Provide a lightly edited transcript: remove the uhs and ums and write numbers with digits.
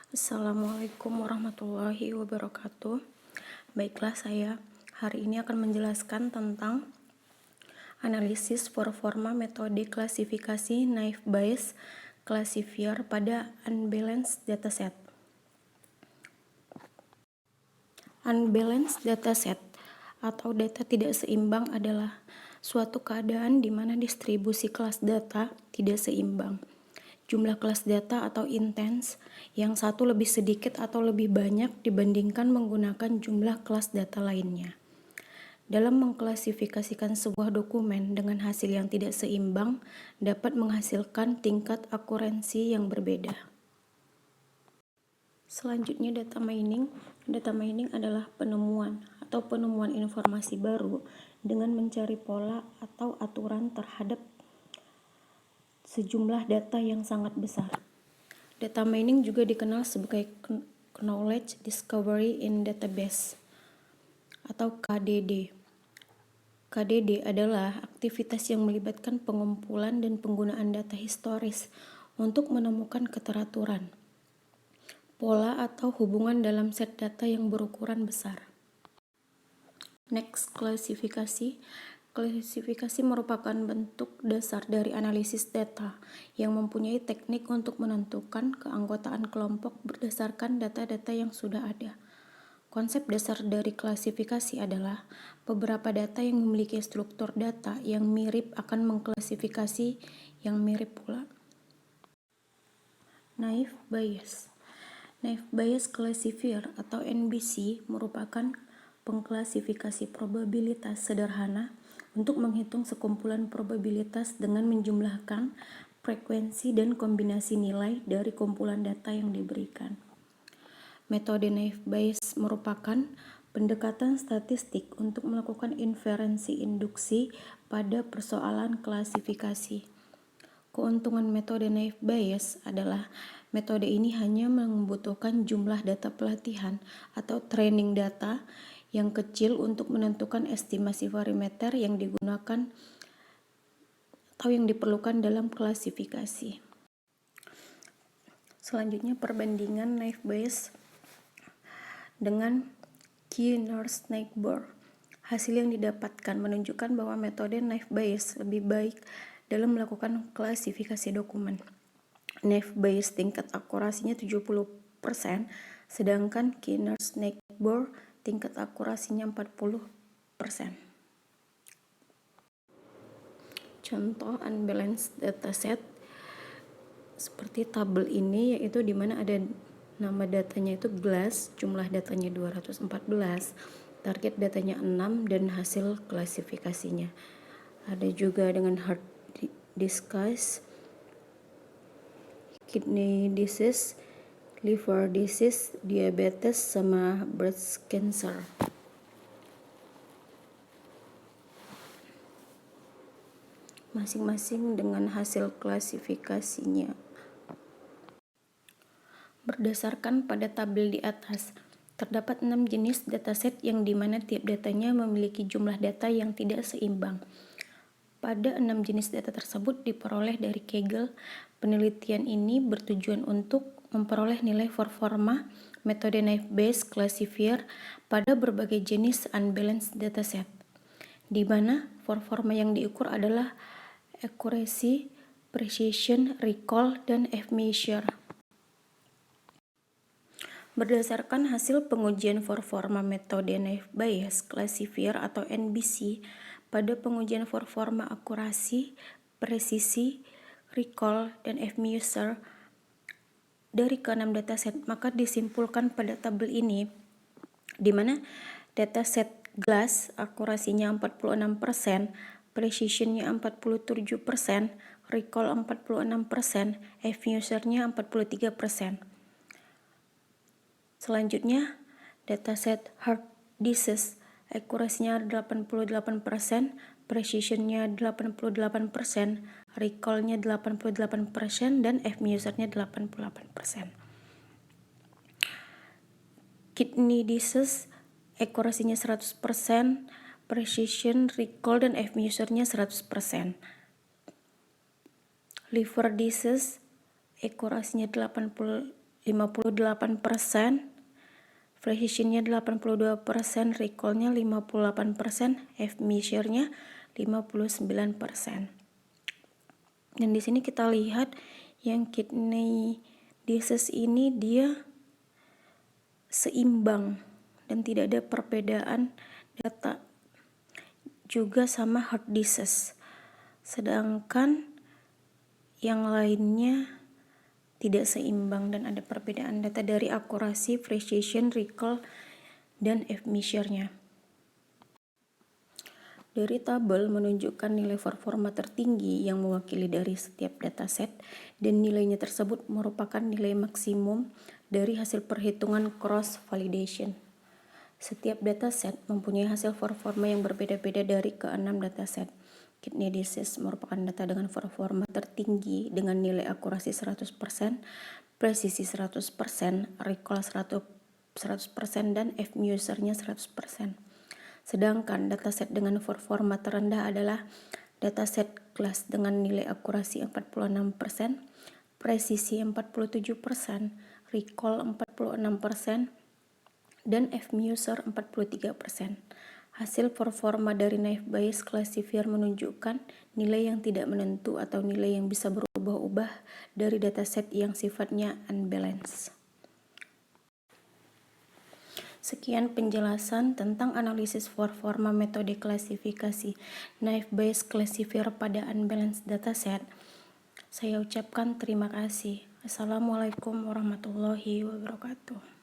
Assalamualaikum warahmatullahi wabarakatuh. Baiklah, saya hari ini akan menjelaskan tentang analisis performa metode klasifikasi naive Bayes classifier pada unbalanced dataset. Unbalanced dataset atau data tidak seimbang adalah suatu keadaan di mana distribusi kelas data tidak seimbang. Jumlah kelas data atau intens yang satu lebih sedikit atau lebih banyak dibandingkan menggunakan jumlah kelas data lainnya. Dalam mengklasifikasikan sebuah dokumen dengan hasil yang tidak seimbang dapat menghasilkan tingkat akurensi yang berbeda. Selanjutnya data mining. Data mining adalah penemuan informasi baru dengan mencari pola atau aturan terhadap sejumlah data yang sangat besar. Data mining juga dikenal sebagai Knowledge Discovery in Database atau KDD. KDD adalah aktivitas yang melibatkan pengumpulan dan penggunaan data historis untuk menemukan keteraturan, pola atau hubungan dalam set data yang berukuran besar. Next, klasifikasi. Klasifikasi merupakan bentuk dasar dari analisis data yang mempunyai teknik untuk menentukan keanggotaan kelompok berdasarkan data-data yang sudah ada. Konsep dasar dari klasifikasi adalah beberapa data yang memiliki struktur data yang mirip akan mengklasifikasi yang mirip pula. Naive Bayes. Naive Bayes classifier atau NBC merupakan pengklasifikasi probabilitas sederhana untuk menghitung sekumpulan probabilitas dengan menjumlahkan frekuensi dan kombinasi nilai dari kumpulan data yang diberikan. Metode Naive Bayes merupakan pendekatan statistik untuk melakukan inferensi induksi pada persoalan klasifikasi. Keuntungan metode Naive Bayes adalah metode ini hanya membutuhkan jumlah data pelatihan atau training data yang kecil untuk menentukan estimasi parameter yang digunakan atau yang diperlukan dalam klasifikasi. Selanjutnya, perbandingan Naive Bayes dengan Key-North-Neighbor. Hasil yang didapatkan menunjukkan bahwa metode Naive Bayes lebih baik dalam melakukan klasifikasi dokumen. Naive Bayes tingkat akurasinya 70%, sedangkan Key-North-Neighbor tingkat akurasinya 40%. Contoh unbalanced dataset seperti tabel ini, yaitu di mana ada nama datanya itu glass, jumlah datanya 214, target datanya 6, dan hasil klasifikasinya. Ada juga dengan hard disease, kidney disease, liver disease, diabetes, sama breast cancer. Masing-masing dengan hasil klasifikasinya. Berdasarkan pada tabel di atas, terdapat 6 jenis dataset yang dimana tiap datanya memiliki jumlah data yang tidak seimbang. Pada 6 jenis data tersebut diperoleh dari Kaggle. Penelitian ini bertujuan untuk memperoleh nilai performa metode Naive Bayes classifier pada berbagai jenis unbalanced dataset, di mana performa yang diukur adalah accuracy, precision, recall, dan F-measure. Berdasarkan hasil pengujian performa metode Naive Bayes classifier atau NBC pada pengujian performa akurasi, presisi, recall, dan F-measure dari ke-6 dataset, maka disimpulkan pada tabel ini di mana dataset glass akurasinya 46%, precisionnya 47%, recall 46%, F-measure-nya 43%. Selanjutnya, dataset hard disease akurasinya 88%, precisionnya 88%, recall-nya 88%, dan F-measure-nya 88%. Kidney disease akurasinya 100%, precision, recall, dan F-measure-nya 100%. Liver disease akurasinya 58%, precision-nya 82%, recall-nya 58%, F-measure-nya 59%. Dan di sini kita lihat yang kidney disease ini dia seimbang dan tidak ada perbedaan data, juga sama heart disease. Sedangkan yang lainnya tidak seimbang dan ada perbedaan data dari akurasi, precision, recall, dan F-measure-nya. Dari tabel menunjukkan nilai performa tertinggi yang mewakili dari setiap dataset, dan nilainya tersebut merupakan nilai maksimum dari hasil perhitungan cross-validation. Setiap dataset mempunyai hasil performa yang berbeda-beda dari ke-6 dataset. Kidney disease merupakan data dengan performa tertinggi dengan nilai akurasi 100%, presisi 100%, recall 100%, dan F-measure-nya 100%. Sedangkan dataset dengan performa terendah adalah dataset kelas dengan nilai akurasi 46%, presisi 47%, recall 46%, dan F-measure 43%. Hasil performa dari naive Bayes classifier menunjukkan nilai yang tidak menentu atau nilai yang bisa berubah-ubah dari dataset yang sifatnya unbalanced. Sekian penjelasan tentang analisis performa metode klasifikasi naive Bayes classifier pada unbalanced dataset. Saya ucapkan terima kasih. Assalamualaikum warahmatullahi wabarakatuh.